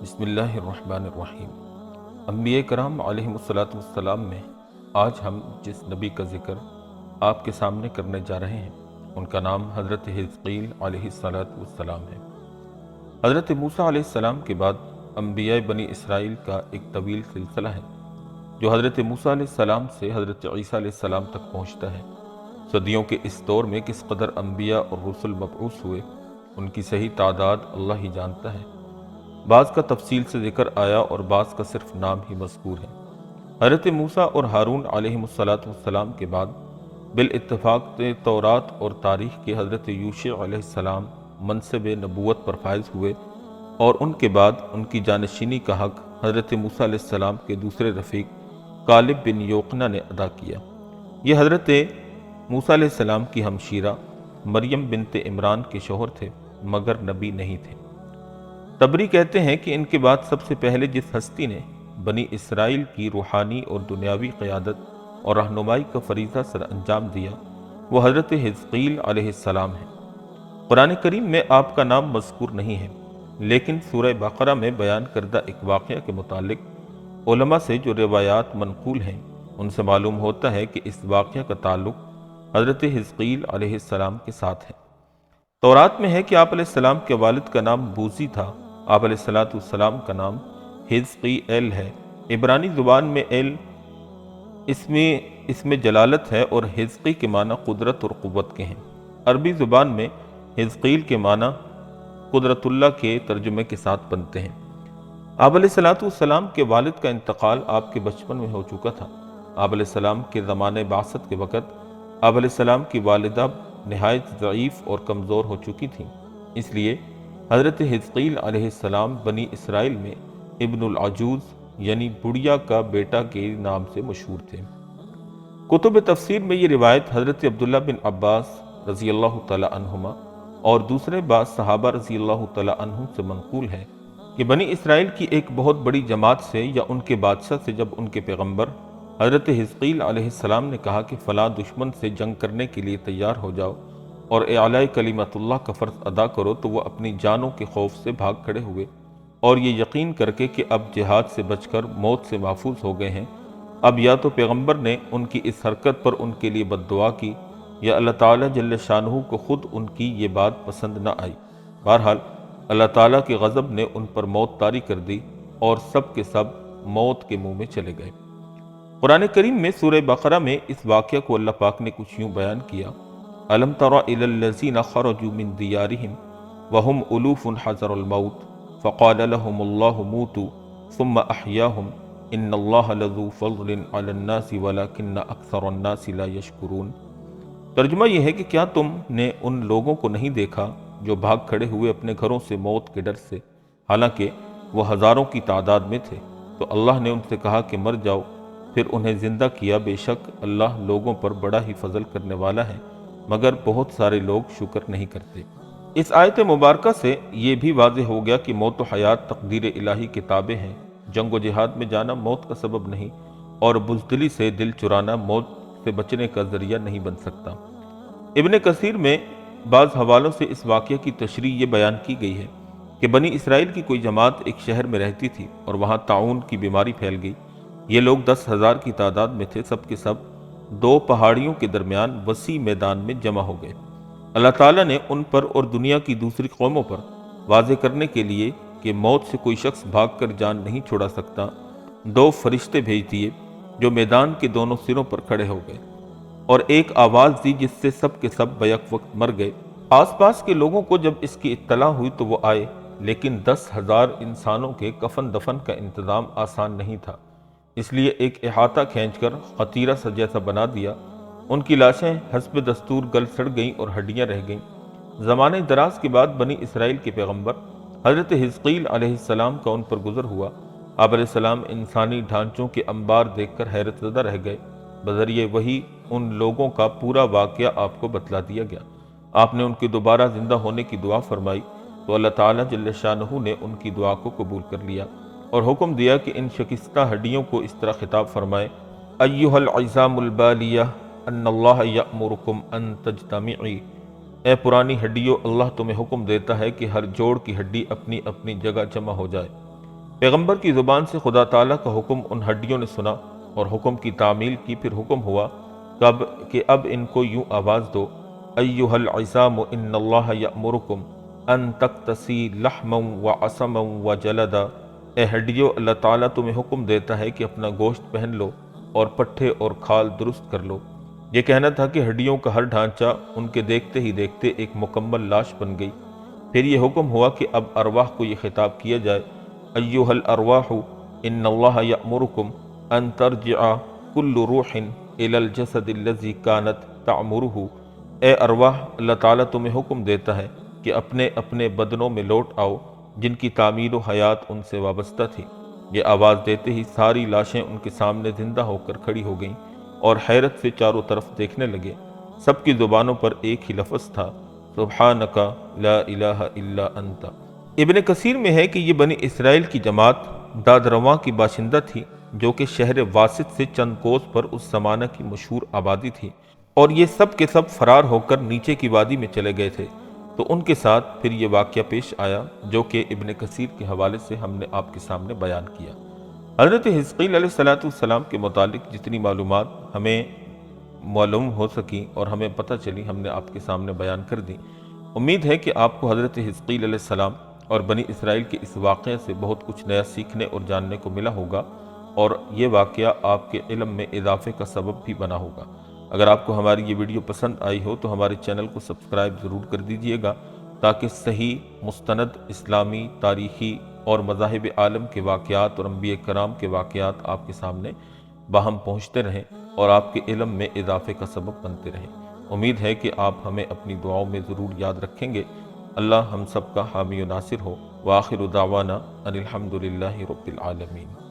بسم اللہ الرحمن الرحیم۔ انبیاء کرام علیہم السلام میں آج ہم جس نبی کا ذکر آپ کے سامنے کرنے جا رہے ہیں ان کا نام حضرت حزقیل علیہ السلام ہے۔ حضرت موسیٰ علیہ السلام کے بعد انبیاء بنی اسرائیل کا ایک طویل سلسلہ ہے جو حضرت موسیٰ علیہ السلام سے حضرت عیسیٰ علیہ السلام تک پہنچتا ہے۔ صدیوں کے اس دور میں کس قدر انبیاء اور رسل مبعوث ہوئے ان کی صحیح تعداد اللہ ہی جانتا ہے۔ بعض کا تفصیل سے ذکر آیا اور بعض کا صرف نام ہی مذکور ہے۔ حضرت موسیٰ اور ہارون علیہ السلام کے بعد بالاتفاق تورات اور تاریخ کے حضرت یوشع علیہ السلام منصب نبوت پر فائز ہوئے اور ان کے بعد ان کی جانشینی کا حق حضرت موسیٰ علیہ السلام کے دوسرے رفیق کالب بن یوقنا نے ادا کیا۔ یہ حضرت موسیٰ علیہ السلام کی ہمشیرہ مریم بنت عمران کے شوہر تھے مگر نبی نہیں تھے۔ تبری کہتے ہیں کہ ان کے بعد سب سے پہلے جس ہستی نے بنی اسرائیل کی روحانی اور دنیاوی قیادت اور رہنمائی کا فریضہ سر انجام دیا وہ حضرت حزقیل علیہ السلام ہے۔ قرآن کریم میں آپ کا نام مذکور نہیں ہے، لیکن سورہ بقرہ میں بیان کردہ ایک واقعہ کے متعلق علماء سے جو روایات منقول ہیں ان سے معلوم ہوتا ہے کہ اس واقعہ کا تعلق حضرت حزقیل علیہ السلام کے ساتھ ہے۔ تورات میں ہے کہ آپ علیہ السلام کے والد کا نام بوزی تھا۔ آپ علیہ السلام کا نام حزقیل ہے۔ عبرانی زبان میں ایل اس میں جلالت ہے اور حزقی کے معنی قدرت اور قوت کے ہیں۔ عربی زبان میں حزقیل کے معنی قدرت اللہ کے ترجمے کے ساتھ بنتے ہیں۔ آپ علیہ السلام کے والد کا انتقال آپ کے بچپن میں ہو چکا تھا۔ آپ علیہ السلام کے زمانے بعثت کے وقت آپ علیہ السلام کی والدہ نہایت ضعیف اور کمزور ہو چکی تھیں، اس لیے حضرت حزقیل علیہ السلام بنی اسرائیل میں ابن العجوز یعنی بڑھیا کا بیٹا کے نام سے مشہور تھے۔ کتب تفسیر میں یہ روایت حضرت عبداللہ بن عباس رضی اللہ تعالی عنہما اور دوسرے بعض صحابہ رضی اللہ تعالی عنہم سے منقول ہے کہ بنی اسرائیل کی ایک بہت بڑی جماعت سے یا ان کے بادشاہ سے جب ان کے پیغمبر حضرت حزقیل علیہ السلام نے کہا کہ فلاں دشمن سے جنگ کرنے کے لیے تیار ہو جاؤ اور اعلاء کلمت اللہ کا فرض ادا کرو، تو وہ اپنی جانوں کے خوف سے بھاگ کھڑے ہوئے اور یہ یقین کر کے کہ اب جہاد سے بچ کر موت سے محفوظ ہو گئے ہیں، اب یا تو پیغمبر نے ان کی اس حرکت پر ان کے لیے بد دعا کی یا اللہ تعالیٰ جل شانہ کو خود ان کی یہ بات پسند نہ آئی۔ بہرحال اللہ تعالیٰ کے غضب نے ان پر موت طاری کر دی اور سب کے سب موت کے منہ میں چلے گئے۔ قرآن کریم میں سورہ بقرہ میں اس واقعہ کو اللہ پاک نے کچھ یوں بیان کیا: أَلَمْ تَرَ إِلَى الَّذِينَ خَرَجُوا مِن دِيَارِهِمْ وَهُمْ أُلُوفٌ حَذَرَ الْمَوْتِ فَقَالَ لَهُمُ اللَّهُ مُوتُوا ثُمَّ أَحْيَاهُمْ إِنَّ اللَّهَ لَذُو فَضْلٍ عَلَى النَّاسِ وَلَكِنَّ أَكْثَرَ النَّاسِ لَا يَشْكُرُونَ۔ ترجمہ یہ ہے کہ کیا تم نے ان لوگوں کو نہیں دیکھا جو بھاگ کھڑے ہوئے اپنے گھروں سے موت کے ڈر سے، حالانکہ وہ ہزاروں کی تعداد میں تھے، تو اللہ نے ان سے کہا کہ مر جاؤ، پھر انہیں زندہ کیا۔ بے شک اللہ لوگوں پر بڑا ہی فضل کرنے والا ہے، مگر بہت سارے لوگ شکر نہیں کرتے۔ اس آیت مبارکہ سے یہ بھی واضح ہو گیا کہ موت و حیات تقدیر الہی کے تابع ہیں۔ جنگ و جہاد میں جانا موت کا سبب نہیں اور بزدلی سے دل چرانا موت سے بچنے کا ذریعہ نہیں بن سکتا۔ ابن کثیر میں بعض حوالوں سے اس واقعہ کی تشریح یہ بیان کی گئی ہے کہ بنی اسرائیل کی کوئی جماعت ایک شہر میں رہتی تھی اور وہاں طاعون کی بیماری پھیل گئی۔ یہ لوگ 10,000 کی تعداد میں تھے، سب کے سب دو پہاڑیوں کے درمیان وسیع میدان میں جمع ہو گئے۔ اللہ تعالیٰ نے ان پر اور دنیا کی دوسری قوموں پر واضح کرنے کے لیے کہ موت سے کوئی شخص بھاگ کر جان نہیں چھڑا سکتا، 2 فرشتے بھیج دیے جو میدان کے دونوں سروں پر کھڑے ہو گئے اور ایک آواز دی جس سے سب کے سب بیک وقت مر گئے۔ آس پاس کے لوگوں کو جب اس کی اطلاع ہوئی تو وہ آئے، لیکن 10,000 انسانوں کے کفن دفن کا انتظام آسان نہیں تھا، اس لیے ایک احاطہ کھینچ کر خطیرہ سا جیسا بنا دیا۔ ان کی لاشیں حسب دستور گل سڑ گئیں اور ہڈیاں رہ گئیں۔ زمانے دراز کے بعد بنی اسرائیل کے پیغمبر حضرت حزقیل علیہ السلام کا ان پر گزر ہوا۔ آپ علیہ السلام انسانی ڈھانچوں کے انبار دیکھ کر حیرت زدہ رہ گئے۔ بذریعہ وحی ان لوگوں کا پورا واقعہ آپ کو بتلا دیا گیا۔ آپ نے ان کے دوبارہ زندہ ہونے کی دعا فرمائی تو اللہ تعالیٰ جل شانہ نے ان کی دعا کو قبول کر لیا اور حکم دیا کہ ان شکستہ ہڈیوں کو اس طرح خطاب فرمائے: ایھا العظام البالیہ ان اللہ یأمرکم ان تجتمعی۔ اے پرانی ہڈیوں، اللہ تمہیں حکم دیتا ہے کہ ہر جوڑ کی ہڈی اپنی اپنی جگہ جمع ہو جائے۔ پیغمبر کی زبان سے خدا تعالیٰ کا حکم ان ہڈیوں نے سنا اور حکم کی تعمیل کی، پھر حکم ہوا کہ اب ان کو یوں آواز دو، ایھا العظام ان اللہ یأمرکم ان تکتسی لحما وعصما وجلدا، اے ہڈیو، اللہ تعالیٰ تمہیں حکم دیتا ہے کہ اپنا گوشت پہن لو اور پٹھے اور کھال درست کر لو۔ یہ کہنا تھا کہ ہڈیوں کا ہر ڈھانچہ ان کے دیکھتے ہی دیکھتے ایک مکمل لاش بن گئی۔ پھر یہ حکم ہوا کہ اب ارواح کو یہ خطاب کیا جائے، ایھا الارواح ان اللہ یأمرکم ان ترجع کل روح الی الجسد الذی کانت تعمرہ، اے ارواح، اللہ تعالیٰ تمہیں حکم دیتا ہے کہ اپنے اپنے بدنوں میں لوٹ آؤ جن کی تعمیر و حیات ان سے وابستہ تھی۔ یہ آواز دیتے ہی ساری لاشیں ان کے سامنے زندہ ہو کر کھڑی ہو گئیں اور حیرت سے چاروں طرف دیکھنے لگے۔ سب کی زبانوں پر ایک ہی لفظ تھا، سبحانک لا الہ الا انت۔ ابن کثیر میں ہے کہ یہ بنی اسرائیل کی جماعت دادرواں کی باشندہ تھی، جو کہ شہر واسط سے چند کوس پر اس زمانہ کی مشہور آبادی تھی، اور یہ سب کے سب فرار ہو کر نیچے کی وادی میں چلے گئے تھے۔ تو ان کے ساتھ پھر یہ واقعہ پیش آیا جو کہ ابن کثیر کے حوالے سے ہم نے آپ کے سامنے بیان کیا۔ حضرت حزقیل علیہ السلام کے متعلق جتنی معلومات ہمیں معلوم ہو سکیں اور ہمیں پتہ چلی ہم نے آپ کے سامنے بیان کر دی۔ امید ہے کہ آپ کو حضرت حزقیل علیہ السلام اور بنی اسرائیل کے اس واقعے سے بہت کچھ نیا سیکھنے اور جاننے کو ملا ہوگا، اور یہ واقعہ آپ کے علم میں اضافے کا سبب بھی بنا ہوگا۔ اگر آپ کو ہماری یہ ویڈیو پسند آئی ہو تو ہمارے چینل کو سبسکرائب ضرور کر دیجئے گا، تاکہ صحیح، مستند، اسلامی، تاریخی اور مذاہب عالم کے واقعات اور انبیاء کرام کے واقعات آپ کے سامنے باہم پہنچتے رہیں اور آپ کے علم میں اضافے کا سبب بنتے رہیں۔ امید ہے کہ آپ ہمیں اپنی دعاؤں میں ضرور یاد رکھیں گے۔ اللہ ہم سب کا حامی و ناصر ہو۔ وآخر دعوانا ان الحمد للہ رب العالمین۔